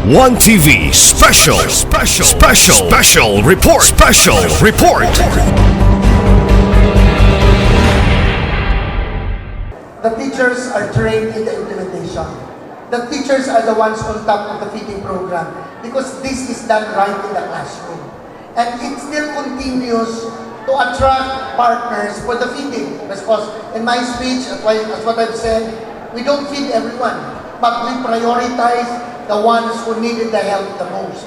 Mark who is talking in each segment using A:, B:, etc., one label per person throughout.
A: ONETv special report.
B: The teachers are trained in the implementation. The teachers are the ones on top of the feeding program because this is done right in the classroom. And it still continues to attract partners for the feeding. Because in my speech, as what I've said, we don't feed everyone, but we prioritize the ones who needed the help the most.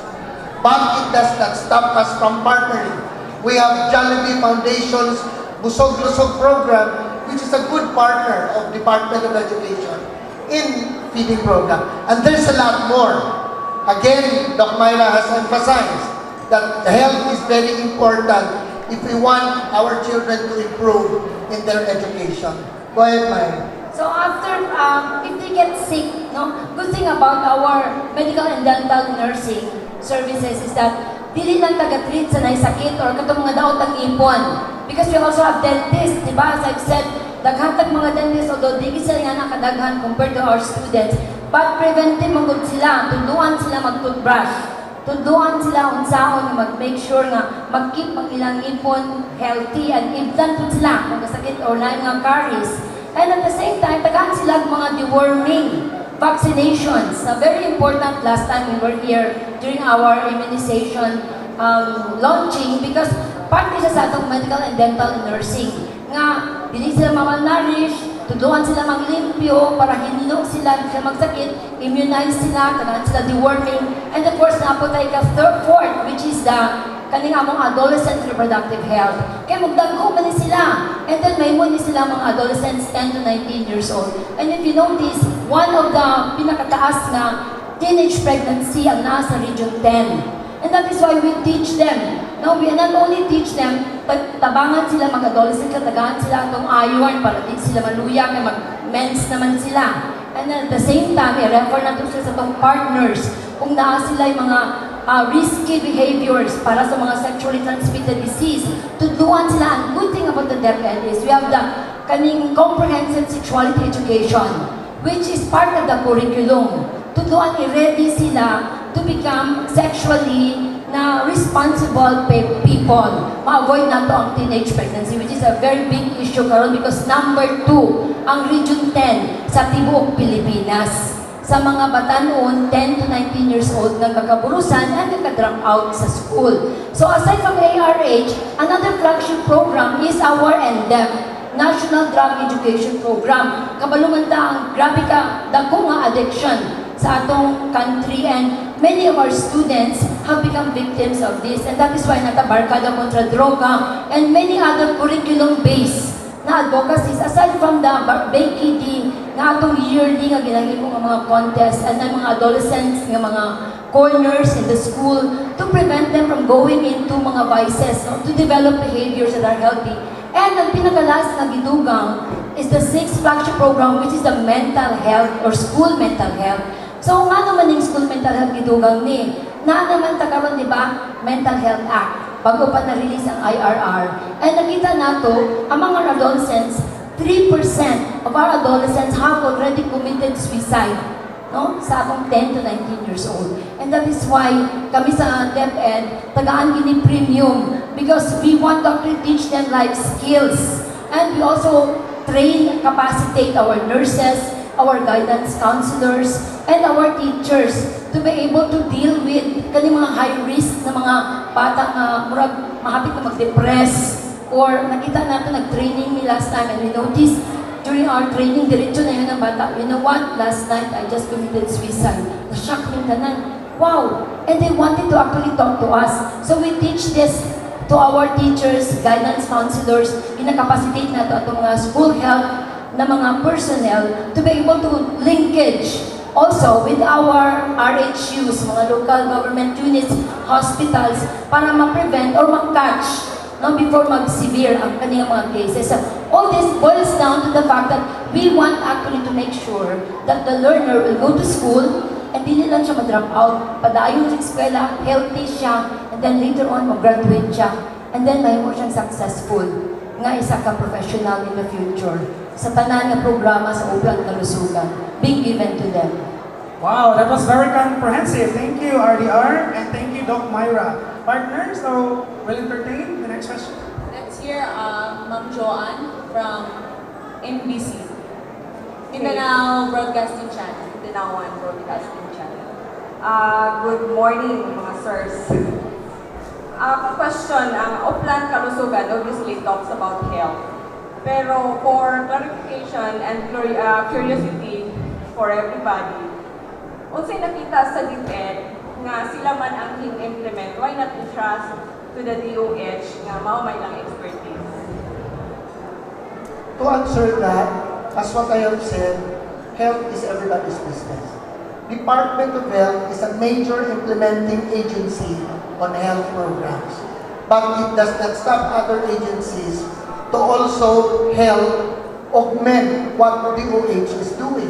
B: But it does not stop us from partnering. We have Jollibee Foundation's Busog-Lusog program, which is a good partner of Department of Education in feeding program. And there's a lot more. Again, Doc Myra has emphasized that health is very important if we want our children to improve in their education. Go ahead, Myra.
C: So after, if they get sick, good thing about our medical and dental nursing services is that dili lang taga-treat sa naisakit or katong mga daot ang ipon. Because we also have dentists, di ba? As I've said, daghatag mga dentists, although di sila nga nakadaghan compared to our students, but preventive magod sila, tuduan sila mag-toothbrush, tuduan sila unsaon mag-make sure nga mag-keep ang ilang ipon healthy and implant po sila kung kasakit or na mga caries. And at the same time, tagahan sila mga deworming vaccinations. Very important last time we were here during our immunization launching because part isa sa atong medical and dental nursing nga dili sila ma-malnourish, tudloan sila maglimpyo para hindi sila magsakit, immunize sila, tagahan sila deworming, and of course napotay ka fourth, which is the kaning among adolescent reproductive health. Kaya magdagko man sila, and then may mo ni sila mga adolescents 10 to 19 years old. And if you notice, one of the pinakataas na teenage pregnancy ang nasa region 10. And that is why we teach them. Now, we not only teach them, tabangan sila, mag-adolescent ka, tabangan sila itong iron para di sila maluya, kaya mag-mens naman sila. And at the same time, i-refer na sila sa itong partners, kung naa sila yung mga risky behaviors para sa mga sexually transmitted disease. Tuduan sila. And good thing about the Deped is we have the kaning comprehensive sexuality education, which is part of the curriculum. Tuduan i-ready sila to become sexually na responsible people. Ma-avoid na to ang teenage pregnancy, which is a very big issue karon because number 2, ang Region 10 sa tibuok Pilipinas. Sa mga batanon, 10 to 19 years old na kakaburusan at nagka-drop out sa school. So aside from ARH, another flagship program is our NDEM, National Drug Education Program. Kabalungan ta ang grabe ka dako nga addiction sa atong country, and many of our students have become victims of this, and that is why natabarkada kontra droga and many other curriculum-based na advocacies aside from the BAKD na atong yearly nga ginahimo nga mga contest and ng mga adolescents nga mga corners in the school to prevent them from going into mga vices, to develop behaviors that are healthy. And ang pinakalas na gidugang is the 6th flagship program, which is the mental health or school mental health. So nga naman yung school mental health gidugang ni, na naman takaroon, di ba, Mental Health Act, bago pa na-release ang IRR. And nakita nato, ang mga adolescents, 3% of our adolescents have already committed suicide, no? Sa akong 10 to 19 years old. And that is why kami sa DepEd, tagaan gini premium because we want to teach them life skills. And we also train, capacitate our nurses, our guidance counselors, and our teachers to be able to deal with kani mga high risk na mga bata nga murag mahapit na mag-depress. Or nakita natin nag-training ni last time and we noticed during our training, diretso na yun ang bata. You know what? Last night, I just committed suicide. Na-shock yung tanan. Wow! And they wanted to actually talk to us. So we teach this to our teachers, guidance counselors, inakapacitate na ito atong mga school health na mga personnel to be able to linkage also with our RHUs, mga local government units, hospitals, para ma-prevent or ma-catch before mag-severe ang kanyang mga cases. So, all this boils down to the fact that we want actually to make sure that the learner will go to school and hindi lang siya ma-drop out. Padayon sa eskwela, healthy siya, and then later on, mag-graduate siya. And then, may mo siyang successful nga isa ka professional in the future sa tanan nga programa sa Oplan Kalusugan being given to them.
D: Wow, that was very comprehensive. Thank you, RDR, and thank you, Doc Myra. Partner, so we'll entertain the next question.
E: Let's hear Ma'am Joanne from MBC, Mindanao Broadcasting Channel.
F: Mindanao Broadcasting Channel. Good morning, mga sirs. Question, ang Oplan Kalusugan obviously talks about health. Pero for clarification and curiosity for everybody, unsay nakita sa DepEd nga sila man ang implement, why not entrust to the DOH nga mao may lang expertise?
B: To answer that, as what I have said, health is everybody's business. Department of Health is a major implementing agency on health programs. But it does not stop other agencies to also help augment what DOH is doing.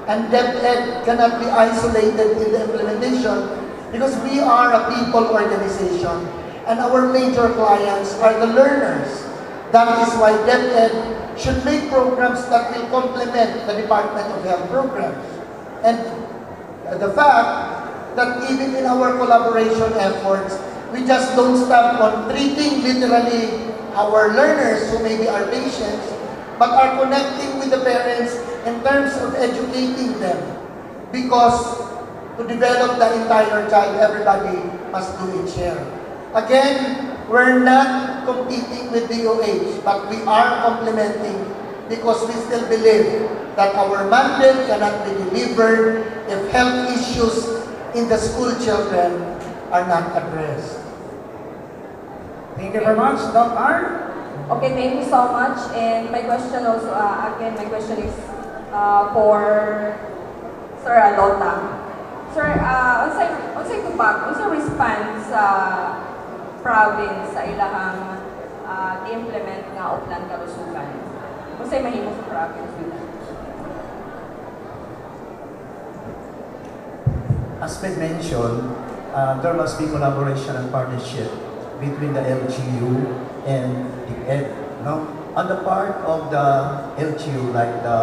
B: And DepEd cannot be isolated in the implementation because we are a people organization and our major clients are the learners. That is why DepEd should make programs that will complement the Department of Health programs. And the fact that even in our collaboration efforts, we just don't stop on treating literally our learners who may be our patients, but are connecting with the parents in terms of educating them. Because to develop the entire child, everybody must do its share. Again, we're not competing with DOH, but we are complementing because we still believe that our mandate cannot be delivered if health issues in the school children are not addressed.
D: Thank you very much, Doc R.
F: Okay, thank you so much. And my question also, again, my question is for Sir ALOTA. Sir, unsay tubag, unsay response sa province sa ilahang i-implement nga Oplan Kalusugan? Unsay mahimo sa province nila?
G: As been mentioned, there must be collaboration and partnership between the LGU and the ED. No? On the part of the LGU, like the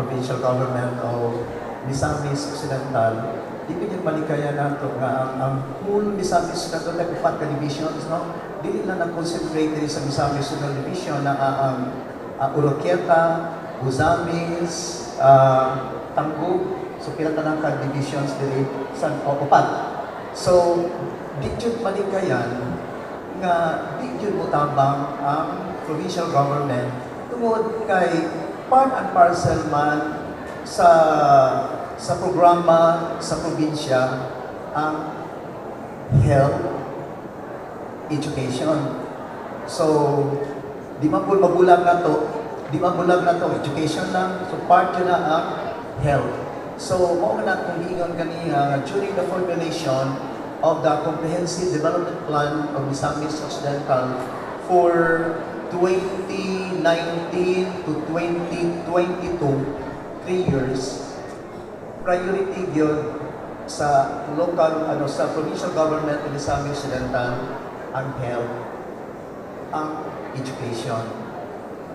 G: provincial government of Misamis Occidental, di pinag malikaya nato nga ang whole Misamis Occidental like 4 ka divisions, no? Dili na nag-concentrate diri sa Misamis Occidental Division na ang Oroquieta, Buzamis, Tanggug, so pila tanang ka divisions diri sa upat. So, di jud malikayan nga di jud mo tabang ang provincial government tungod kay part and parcel man sa programa sa probinsya ang health education. So, di mabulag na to, education lang, so part yun na ang health. So, mao na kung hiingon kaniya during the formulation of the Comprehensive Development Plan of Misamis Occidental for 2019 to 2022, 3 years, priority yun sa local, sa provincial government of Misamis Occidental ang health, ang education.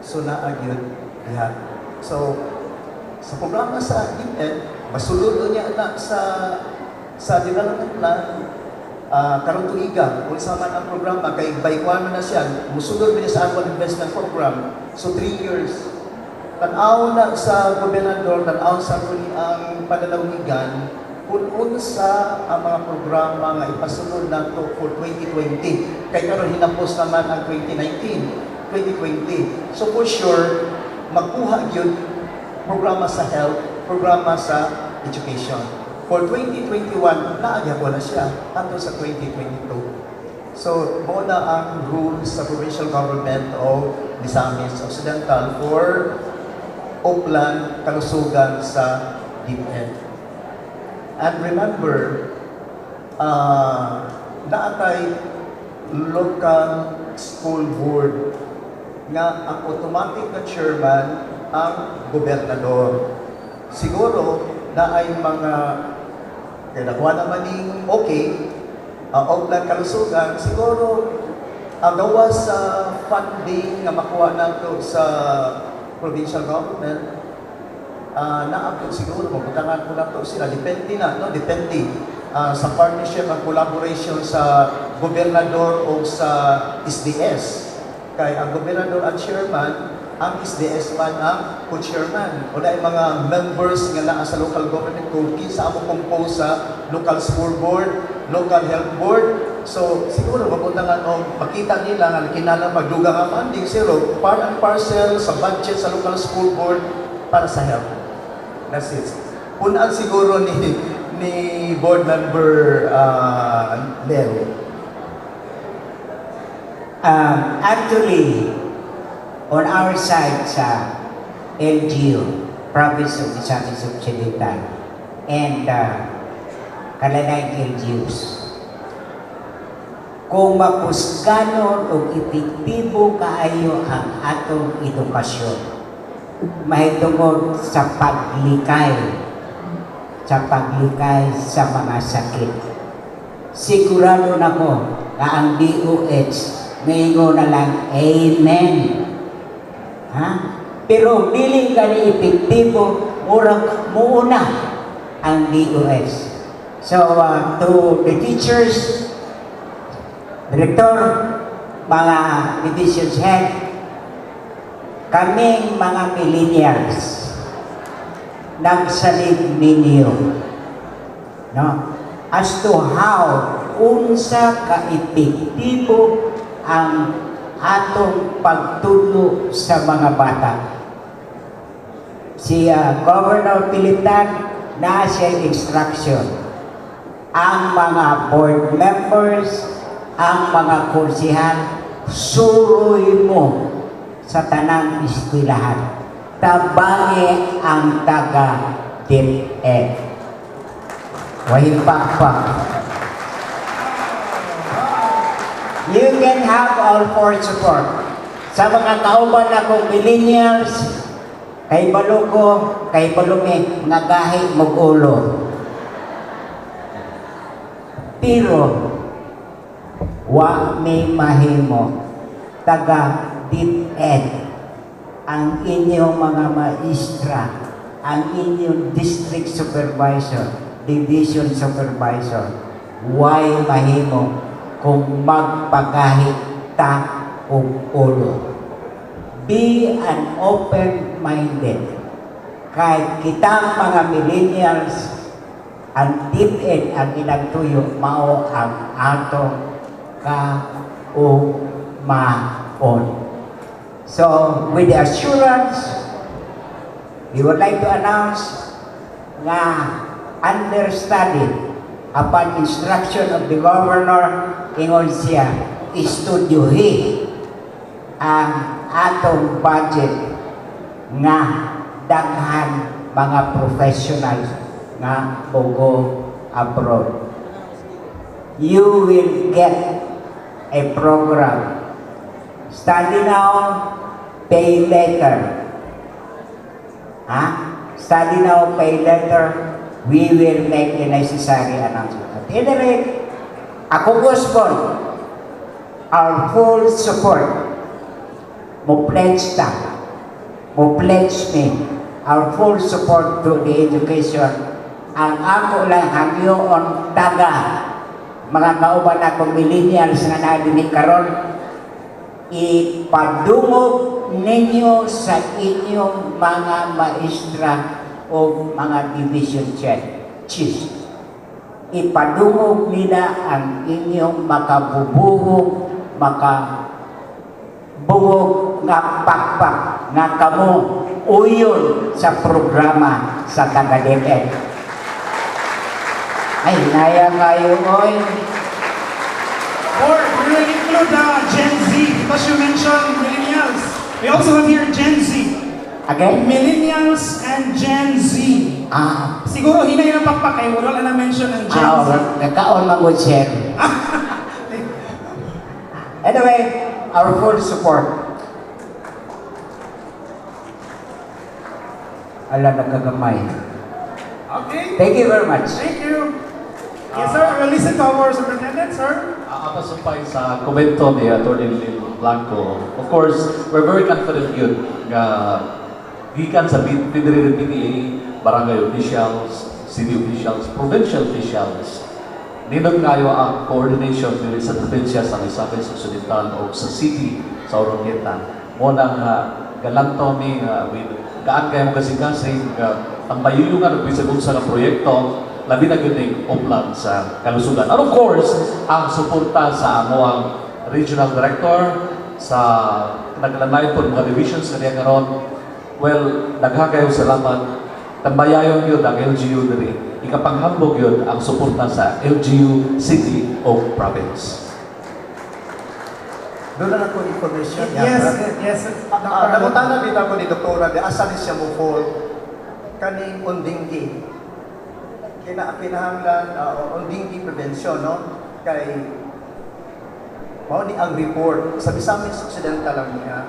G: So, naagyon lahat. So, sa programa sa DepEd, masulod niya na sa development plan, karong tuiga, kung sa man ang programa, kay baykwan man na siya, musulod niya sa annual investment program. So 3 years. Tanaw na sa gobernador, tanaw sa ang pananawigan, kung unsa ang mga programa nga ipasunod na to for 2020. Kay karon hinapos naman ang 2019, 2020. So for sure, magkuha yun programa sa health, programa sa education. For 2021, naagya ko na siya hanggang sa 2022. So, mo na ang rules sa provincial government of Misamis Occidental for Oplan Kalusugan sa DepEd. And remember, naatay local school board nga ang automatic na chairman ang gobernador. Siguro na ay mga kaya nakuha naman yung okay, ang Oplan Kalusugan, siguro ang gawa sa funding na makuha nato sa provincial government, naabot siguro, mabutangan ko na to sila, depende na, no? Depende sa partnership and collaboration sa gobernador o sa SDS. Kay ang gobernador at chairman, ang SDS man ang co-chairman. O dahil mga members nga naa sa local government kung kinsa mo compose sa local school board, local health board. So, siguro mabutangan o makita nila nga kinala magdugang ang funding, zero, part and parcel sa budget sa local school board para sa health. That's it. Punaan siguro ni board member Leo.
H: Actually, on our side sa LGU, Province of Misamis Occidental, and Kalanay LGUs, kung mapusganon o epektibo kaayo ang atong edukasyon, mahitungod sa paglikay sa mga sakit. Sigurado na ko na ang DOH ngayon na lang, amen. Ha? Pero dili gani epektibo, muna ang DOH. So, to the teachers, Director, mga divisions head, kaming mga millennials, nagsalig ninyo, no? As to how unsa ka-epektibo ang atong pagtudlo sa mga bata. Si Governor Pilitan na siya instruction. Ang mga board members, ang mga kursihan, suroy mo sa tanang eskwelahan. Tabangi ang taga Deped. Wahipakpak. You can have all for support. Sa mga kauban akong millennials, kay Baluko, kay Balume, mga gahi mag-ulo. Pero, wa may mahimo taga Deped ang inyong mga maestra, ang inyong district supervisor, division supervisor, why mahimo kung magpagahit ta og ulo. Be an open-minded. Kahit kitang mga millennials, ang Deped ang inagtuyo, mao ang atong kaumaon. So, with the assurance, we would like to announce nga understudy upon instruction of the governor ingon siya istudyohi ang atong budget nga daghan mga professionals nga mogo abroad. You will get a program. Study now, pay later. Study now, pay later. We will make the necessary announcement. At any rate, ako gusto our full support. Mo-pledge me our full support to the education. Ang ako lang hangyoon taga mga kauban akong millennials nga naadini karon, ipadungog ninyo sa inyong mga maestra o mga division chiefs. Ipadungog nila ang inyong makabubuhog, makabuhog nga pakpak nga kamo uyon sa programa sa taga-Deped. Ay, naya kayo, oy.
D: Or we will include Gen Z because you mentioned millennials. We also have here Gen Z.
H: Again?
D: Millennials and Gen Z. Siguro hinay na pakpak kayo, wala na mention ng Gen Z.
H: Nagkaon mag-share. Anyway, our full support. Ala, nagagamay.
D: Okay.
H: Thank you very much.
D: Thank you. Yes, sir. I will listen to our superintendent, sir.
I: Kapasumpay sa komento ni Atty. Blanco. Of course, we're very confident yun nga gikan sa Federated PTA, barangay officials, city officials, provincial officials. Nindot kayo ang coordination dili sa probinsya sa Misamis Occidental o sa city sa Oroquieta. Mo nang galanto mi with gaan kayo kasi ang mayuyungan og bisag unsa nga proyekto labi na gyud ning Oplan sa Kalusugan. And of course, ang suporta sa amoang regional director sa naglanay po mga divisions kaniya karon. Well, daghang salamat. Tambayayon yun ang LGU diri. Ikapanghambog yun ang suporta sa LGU City o Province.
G: Doon na ako information niya.
D: Yes.
G: Nakutangan din ako ni Doktora, di asa ni siya mo fall kaning undinggi. Kinahanglan undinggi prevention, no? Kay mao ni ang report sa Misamis Occidental lang niya.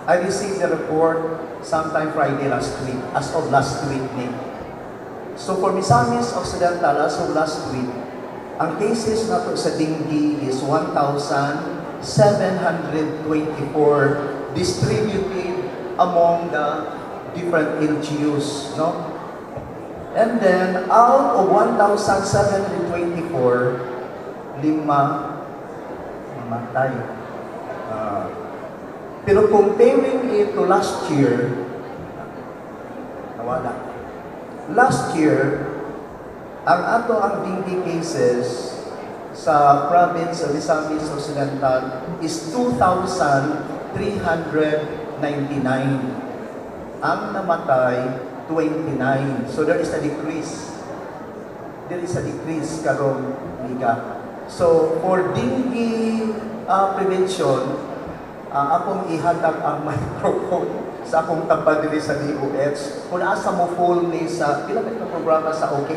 G: I received the report sometime Friday last week, as of last week. So for Misamis Occidental, as of last week, ang cases nato sa dengue is 1,724 distributed among the different LGUs, no? And then, out of 1,724, 5 mamatay. Pero comparing it to last year, nawala. Last year, ang dengue cases sa province of Misamis Occidental is 2,399. Ang namatay, 29. So there is a decrease. Karong liga. So for dengue prevention, akong ihatag ang microphone sa akong tabad dili sa DOH. Kung asa mo full ni sa pila ka programa sa OK?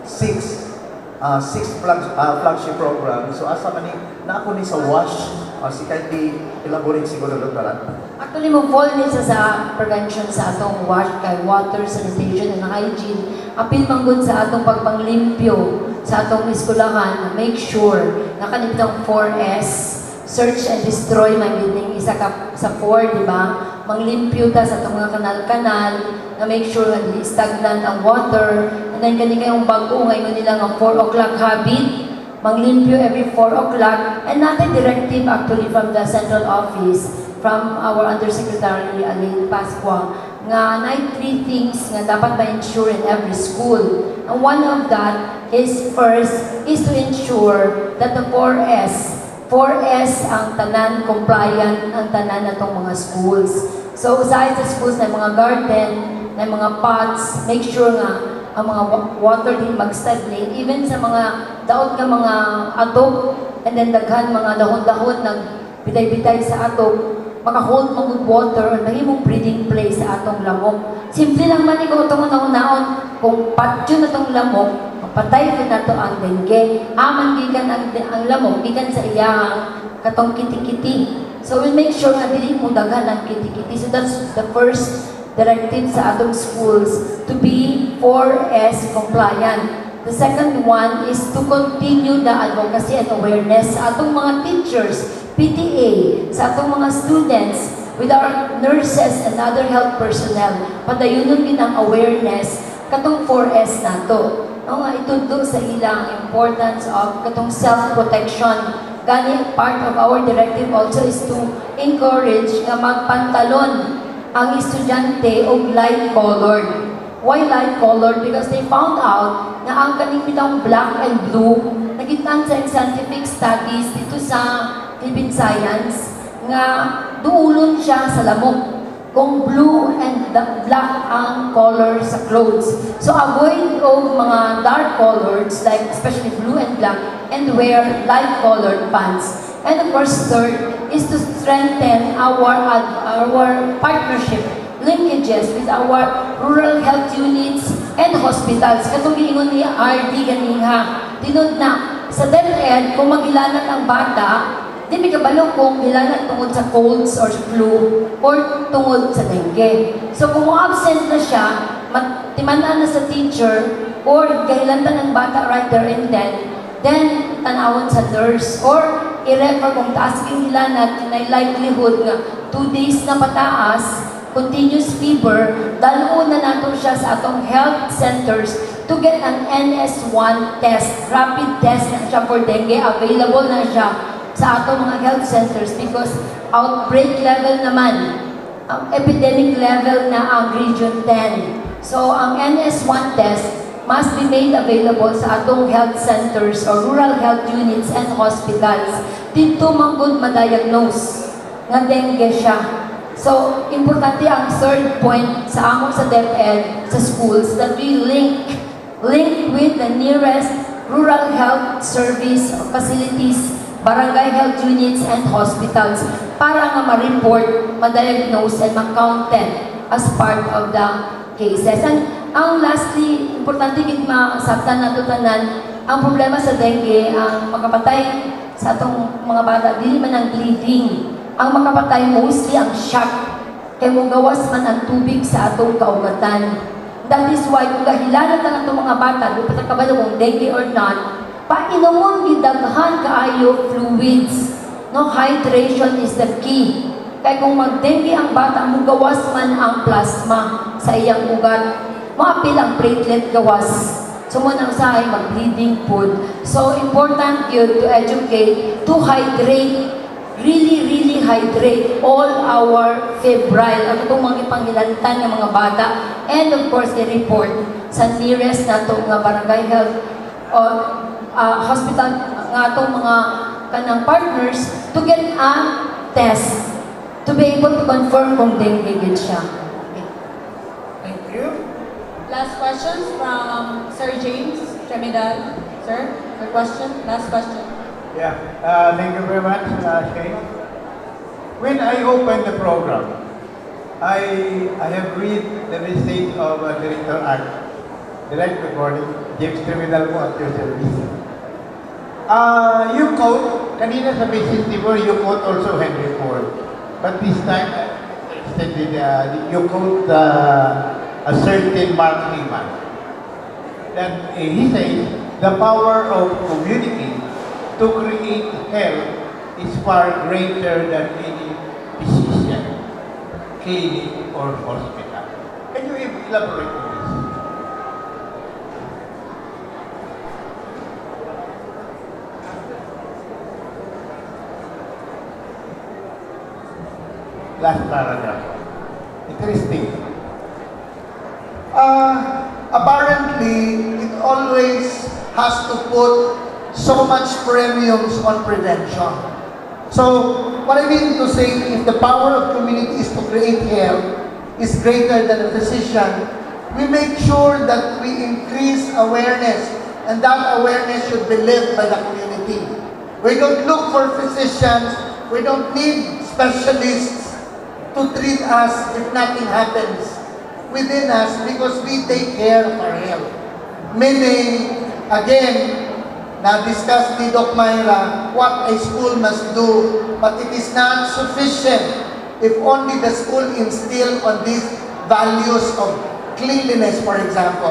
G: 6 flagship program. So asa man ni na ako ni sa WASH, si Kaiti elaborate siguro doktora.
C: Actually, mo fall ni sa prevention sa atong water, sanitation, and hygiene. Apil manggod sa atong pagpanglimpyo sa atong eskwelahan. Make sure na kanitong 4S, search and destroy, magiging isa ka sa 4, di ba? Manglimpyo ta sa itong mga kanal-kanal, na make sure na di stagnant ang water, and then kayong bago, ngayon nila ang 4 o'clock habit, manglimpyo every 4 o'clock, and natin directive actually from the central office, from our Undersecretary Alain Pasqua, nga na 3 things nga dapat ma-ensure in every school. And one of that is first, is to ensure that the 4S ang tanan compliant ang tanan natong mga schools. So aside sa schools na mga garden, na mga pots, make sure nga ang mga water din mag-stagnate even sa mga daot ka mga atok, and then daghan mga dahon-dahon nag bitay-bitay sa atok, maka-hold mo good water and mahimong breeding place sa atong lamok. Simple lang man ikaw itong naon kung patyo na itong lamok, patay ko na to ang dengue. Aman gikan ang lamok, gikan sa iyang katong kiti-kiti. So we'll make sure na dili mo daghan ang kiti-kiti. So that's the first directive sa atong schools, to be 4S compliant. The second one is to continue the advocacy and awareness sa atong mga teachers, PTA, sa atong mga students, with our nurses and other health personnel. Padayunon din ang awareness katong 4S nato. Nga itudlo sa ilang importance of katong self-protection. Gani, part of our directive also is to encourage nga magpantalon ang estudyante og light-colored. Why light-colored? Because they found out na ang kaning bitang black and blue, nagitan sa scientific studies dito sa Philippine Science, nga duulon siya sa lamok kung blue and black ang color sa clothes. So avoid of mga dark colors, like especially blue and black, and wear light colored pants. And of course, third is to strengthen our partnership, linkages with our rural health units and hospitals. Katong giingon ni RD ganiha, tinod na sa DepEd, kung mag-ilanat ang bata, di may kabalo kung ilanat tungod sa colds or flu or tungod sa dengue. So kung absent na siya, timanan na sa teacher or gahilantan ng bata right there and then tanawon sa nurse or i-refer kung taas king ilanat na likelihood nga 2 days na pataas, continuous fever, daluna nato siya sa atong health centers to get an NS1 test, rapid test na siya for dengue. Available na siya sa atong mga health centers because outbreak level naman, epidemic level na ang Region 10. So, ang NS1 test must be made available sa atong health centers or rural health units and hospitals. Dito manggod ma-diagnose nga dengue siya. So, importante ang third point sa among sa DepEd sa schools that we link with the nearest rural health service facilities, barangay health units, and hospitals para nga ma-report, ma-diagnose, and ma-counted as part of the cases. And ang lastly, importante gid masabtan nato tanan, ang problema sa dengue, ang makapatay sa atong mga bata, dili man ang bleeding. Ang makapatay mostly ang shock. Kaya mo gawas man ang tubig sa atong kaugatan. That is why kung gahilanan na itong mga bata, di pa kabalo kung dengue or not, painomon gidaghan kaayo fluids. No, hydration is the key. Kaya kung mag-dengue ang bata, mo gawas man ang plasma sa iyang ugat. Maapil ang platelet gawas. So mo nang sahay mag-bleeding food. So important yun to educate, to hydrate, really hydrate all our febrile, ang itong mga ipanghilantan ng mga bata, and of course, i-report sa nearest na itong barangay health or hospital nga itong mga kanang partners to get a test to be able to confirm kung dengue gid siya.
D: Thank you.
E: Last questions from Sir James Tremedal. Sir, your question? Last question.
J: Yeah, thank you very much, Shane. When I opened the program, I have read the message of Director Art. Direct recording, James Criminal po at your service. You quote, kanina sa message before, you quote also Henry Ford. But this time, you quote a certain Mark Lehman. That he says, the power of community to create health is far greater than any physician, clinic, or hospital. Can you elaborate on this? Last paragraph. Interesting.
B: Apparently, it always has to put so much premiums on prevention. So, what I mean to say, if the power of community is to create health, is greater than a physician, we make sure that we increase awareness, and that awareness should be lived by the community. We don't look for physicians, we don't need specialists to treat us if nothing happens within us because we take care of our health. Meaning, again, na-discuss ni Doc Myra what a school must do, but it is not sufficient if only the school instill on these values of cleanliness, for example.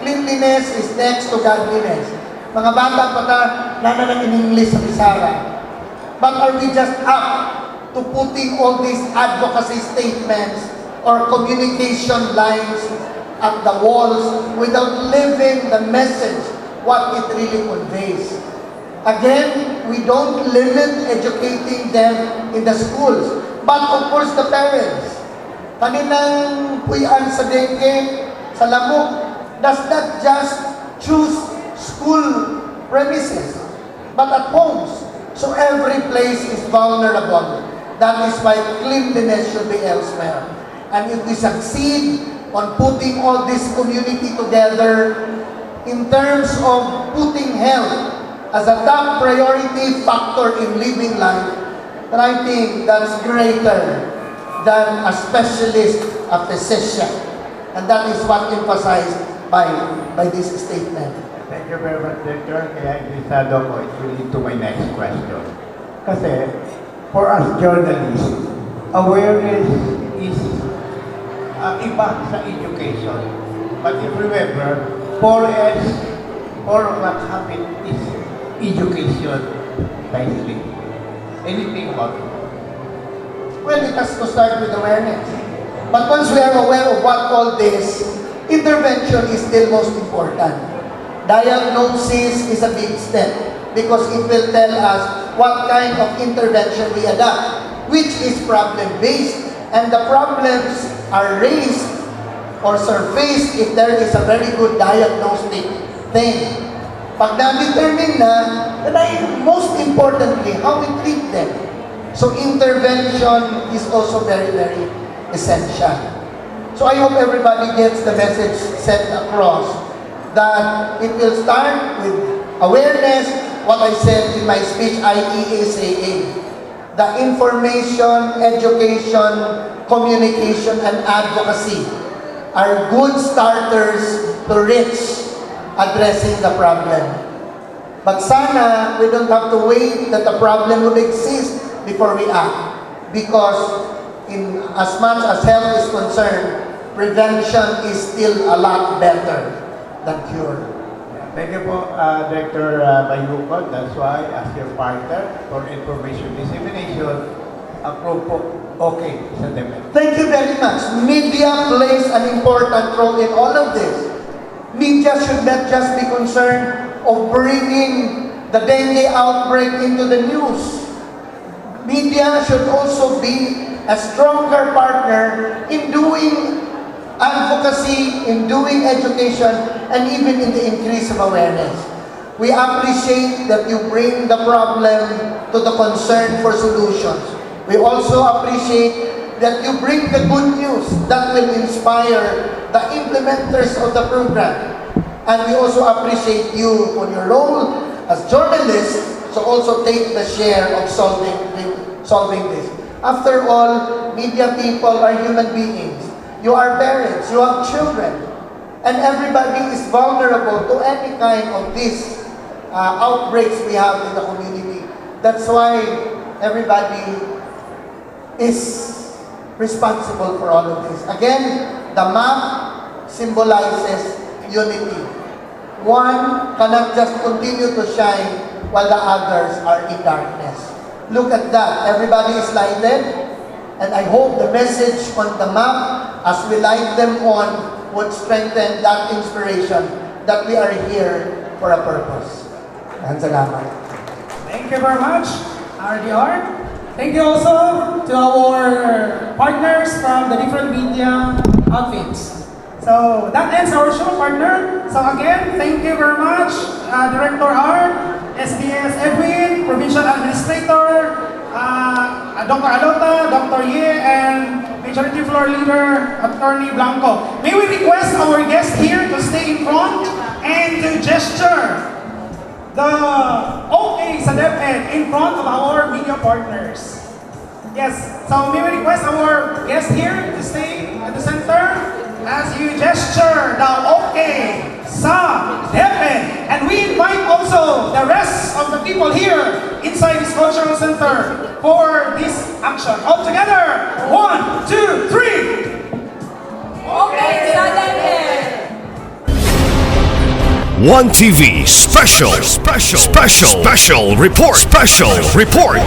B: Cleanliness is next to godliness. Mga bata pa ta, nana ng English sa Bisara. But are we just up to putting all these advocacy statements or communication lines at the walls without living the message, what it really conveys? Again, we don't limit educating them in the schools, but of course the parents. Kaninang puyan sa dengue, sa lamok, does not just choose school premises, but at homes. So every place is vulnerable. That is why cleanliness should be elsewhere. And if we succeed on putting all this community together in terms of putting health as a top priority factor in living life, then I think that's greater than a specialist, a physician. And that is what emphasized by this statement.
J: Thank you very much, Director. Kaya interesado ko, it will lead to my next question. Kasi, for us journalists, awareness is iba sa education. But if you remember, for what happened is education nicely. Anything about it?
B: Well, it has to start with awareness. But once we are aware of what all this, intervention is still most important. Diagnosis is a big step because it will tell us what kind of intervention we adopt, which is problem-based, and the problems are raised or surfaced if there is a very good diagnostic thing. Pag na-determine na, then most importantly, how we treat them. So intervention is also very, very essential. So I hope everybody gets the message sent across that it will start with awareness, what I said in my speech, IESAA. The information, education, communication, and advocacy are good starters to reach addressing the problem. But sana, we don't have to wait that the problem would exist before we act. Because in as much as health is concerned, prevention is still a lot better than cure.
J: Thank you po, Director Bayukon. That's why, as your partner for information dissemination, approve po okay sa DepEd.
B: Thank you very much. Media plays an important role in all of this. Media should not just be concerned of bringing the dengue outbreak into the news. Media should also be a stronger partner in doing advocacy, in doing education, and even in the increase of awareness. We appreciate that you bring the problem to the concern for solutions. We also appreciate that you bring the good news that will inspire the implementers of the program. And we also appreciate you on your role as journalists to also take the share of solving this. After all, media people are human beings. You are parents, you have children, and everybody is vulnerable to any kind of these outbreaks we have in the community. That's why everybody is responsible for all of this. Again, the map symbolizes unity. One cannot just continue to shine while the others are in darkness. Look at that. Everybody is lighted, and I hope the message on the map, as we light them on, would strengthen that inspiration that we are here for a purpose. And salamat.
D: Thank you very much, RDR. Thank you also to our partners from the different media outfits. So that ends our show, partner. So again, thank you very much, Director R, SBS Edwin, Provincial Administrator, Dr. Alota, Dr. Ye, and Majority Floor Leader, Attorney Blanco. May we request our guests here to stay in front and to gesture the OK sa DepEd in front of our media partners. Yes, so may we request our guests here to stay at the center as you gesture the OK sa DepEd. And we invite also the rest of the people here inside this cultural center for this action. All together, 1, 2, 3.
E: Okay, sa DepEd.
A: ONETv special report.